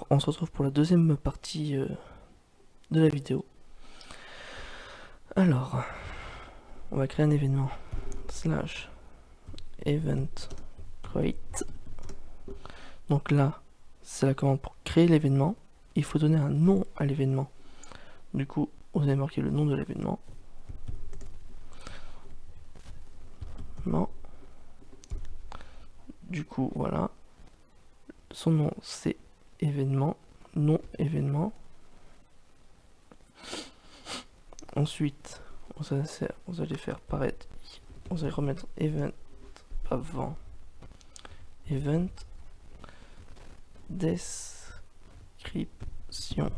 Alors, on se retrouve pour la deuxième partie de la vidéo. Alors, on va créer un événement slash event create. Donc là, c'est la commande pour créer l'événement. Il faut donner un nom à l'événement. Du coup, vous allez marquer le nom de l'événement. Non. Du coup, voilà. Son nom, c'est événement. Nom événement. Ensuite, vous allez faire pareil. Vous allez remettre event avant event description.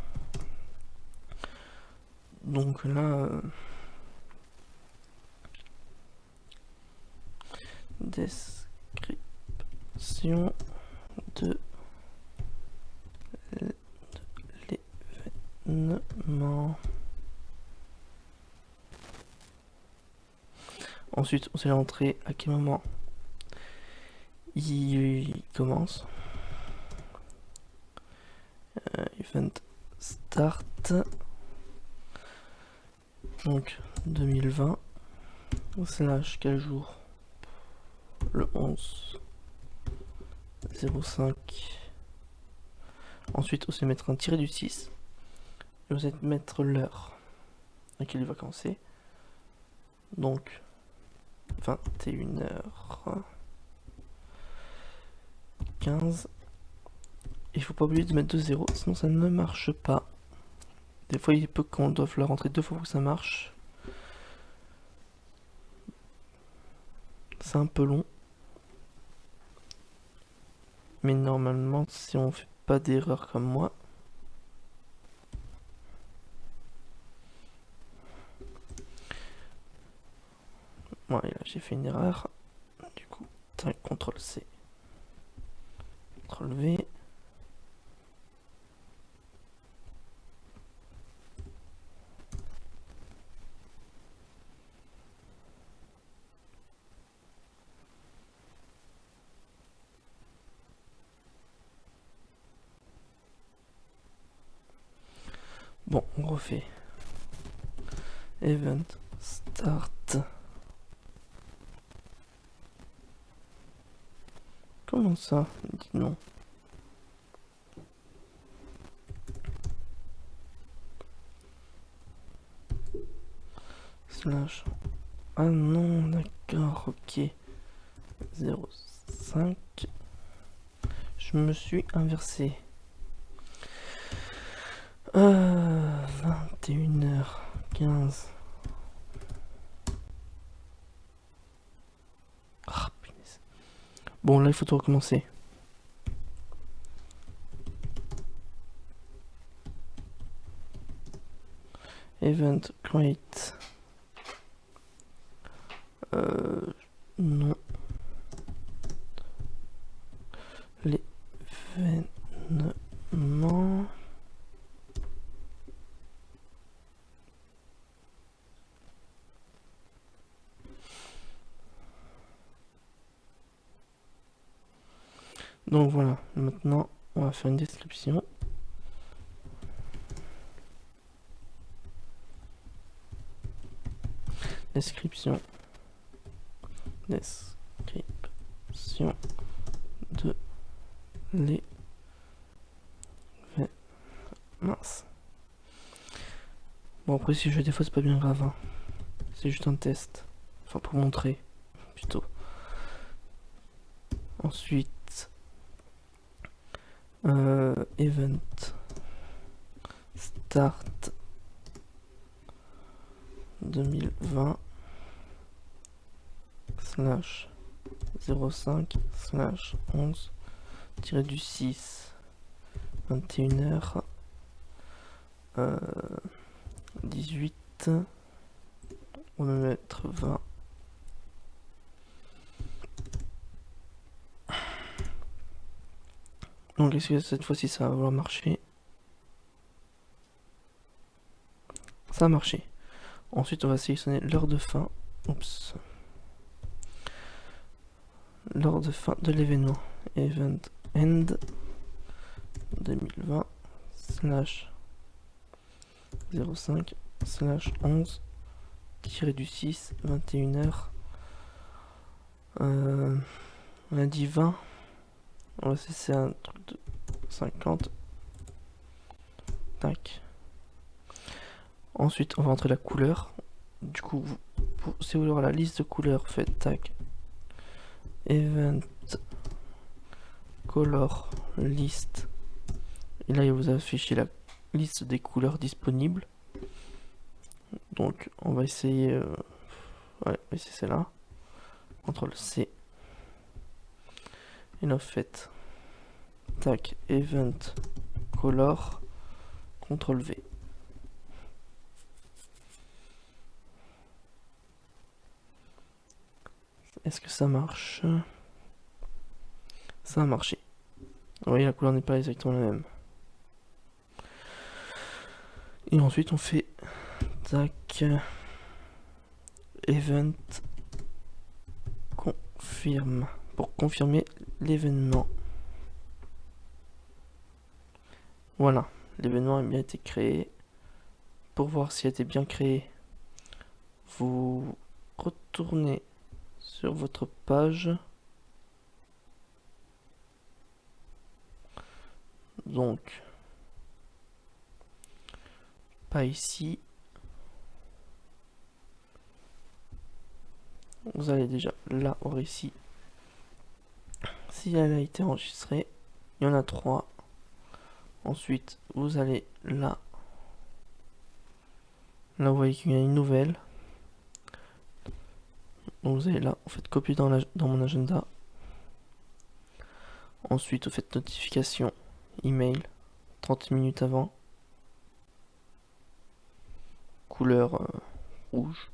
Donc là, description de l'événement. Ensuite, vous allez entrer à quel moment il commence. Event start. Donc 2020 slash quel jour? Le 11 05. Ensuite, vous allez mettre un tiré du 6 et vous allez mettre l'heure à laquelle il va commencer. Donc 21h15. Il faut pas oublier de mettre 2 0, sinon ça ne marche pas. Des fois il peut qu'on doive la rentrer 2 fois pour que ça marche. C'est un peu long. Mais normalement, si on fait pas d'erreur comme moi, voilà, j'ai fait une erreur. Du coup, CTRL C, CTRL V. Bon, on refait. Event start. Comment ça? Dis non. Slash. Ah non, d'accord, ok. 05. Je me suis inversé. 21h15. Ah, punaise. Bon, là, il faut tout recommencer. Event create. Non. L'événement. Donc voilà, maintenant on va faire une description. Description de les... Mince. Bon après si je des fois c'est pas bien grave, hein. C'est juste un test. Enfin pour montrer, plutôt. Ensuite, event start 2020 slash 05 slash 11 tiré du 6 21h 18. On va mettre 20. Donc est-ce que cette fois-ci ça va vouloir marcher? Ça a marché. Ensuite on va sélectionner l'heure de fin. Oups. L'heure de fin de l'événement. Event end 2020 slash 05 slash 11 tiré du 6 21h. On a dit 20. On va cesser un truc de 50. Tac. Ensuite, on va entrer la couleur. Du coup, si vous voulez voir la liste de couleurs, faites tac. Event color list. Et là, il vous affiche la liste des couleurs disponibles. Donc, on va essayer. Ouais, c'est celle-là. CTRL C. Et là, faites tac. Event color. CTRL V. Est-ce que ça marche? Ça a marché. Vous voyez, la couleur n'est pas exactement la même. Et ensuite, on fait tac. Event confirme pour confirmer l'événement. Voilà, l'événement a bien été créé. Pour voir s'il a été bien créé, vous retournez sur votre page. Donc, pas ici. Vous allez déjà là voir ici si elle a été enregistrée. Il y en a 3. Ensuite, vous allez là. Là, vous voyez qu'il y a une nouvelle. Donc, vous allez là, vous faites copier dans mon agenda. Ensuite, vous faites notification email 30 minutes avant. Couleur rouge.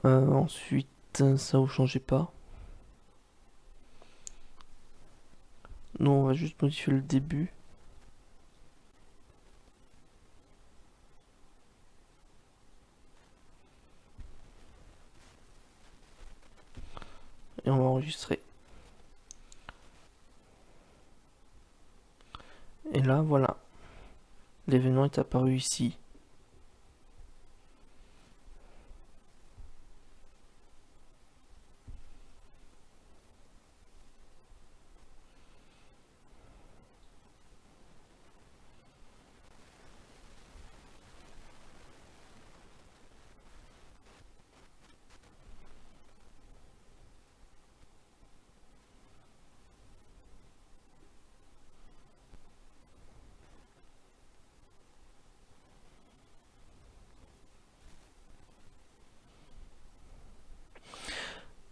Ensuite, ça vous changez pas. Nous, on va juste modifier le début. Et on va enregistrer. Et là, voilà. L'événement est apparu ici.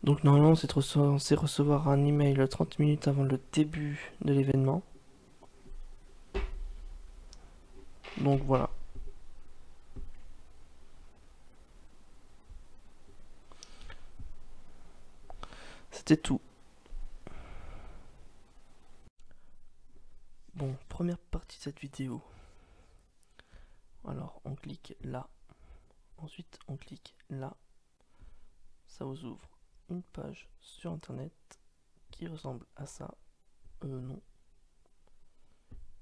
Donc normalement, c'est censé recevoir un email 30 minutes avant le début de l'événement. Donc voilà. C'était tout. Bon, première partie de cette vidéo. Alors, on clique là. Ensuite, on clique là. Ça vous ouvre une page sur internet qui ressemble à ça. Non.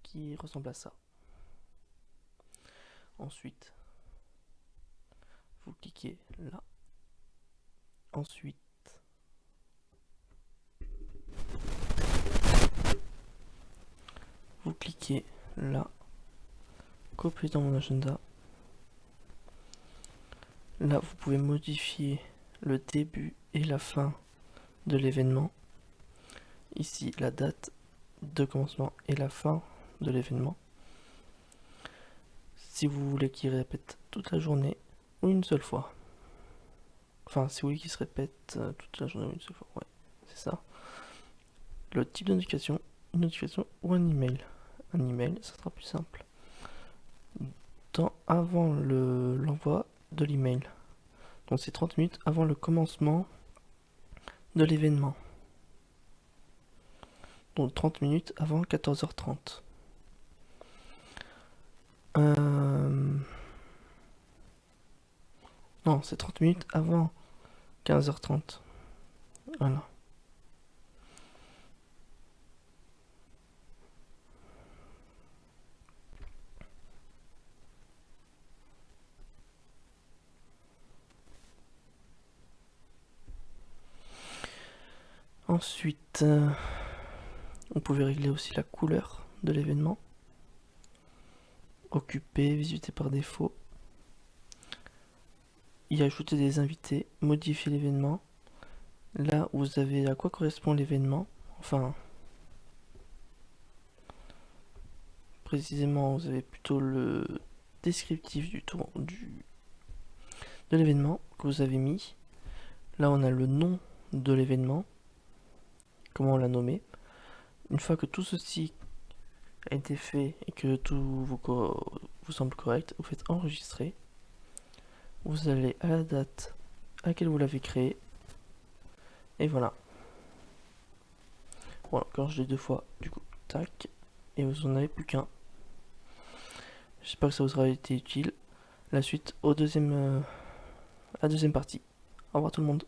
Qui ressemble à ça. Ensuite, vous cliquez là. Ensuite, vous cliquez là. Copier dans mon agenda. Là, vous pouvez modifier le début et la fin de l'événement. Ici, la date de commencement et la fin de l'événement. Si vous voulez qu'il répète toute la journée ou une seule fois. Enfin, si vous voulez qu'il se répète toute la journée ou une seule fois. Ouais, c'est ça. Le type de notification, une notification ou un email. Un email, ça sera plus simple. Avant l'envoi de l'email. Donc c'est 30 minutes avant le commencement de l'événement. Donc 30 minutes avant 14h30. Non, c'est 30 minutes avant 15h30. Voilà. Ensuite, on pouvait régler aussi la couleur de l'événement. Occupé, visité par défaut. Y ajouter des invités, modifier l'événement. Là, vous avez à quoi correspond l'événement. Enfin, précisément, vous avez plutôt le descriptif de l'événement que vous avez mis. Là, on a le nom de l'événement, comment on l'a nommé. Une fois que tout ceci a été fait et que tout vous semble correct, vous faites enregistrer. Vous allez à la date à laquelle vous l'avez créé. Et voilà. Voilà, quand je l'ai 2 fois, du coup, tac. Et vous en avez plus qu'un. J'espère que ça vous aura été utile. La suite à la deuxième partie. Au revoir tout le monde.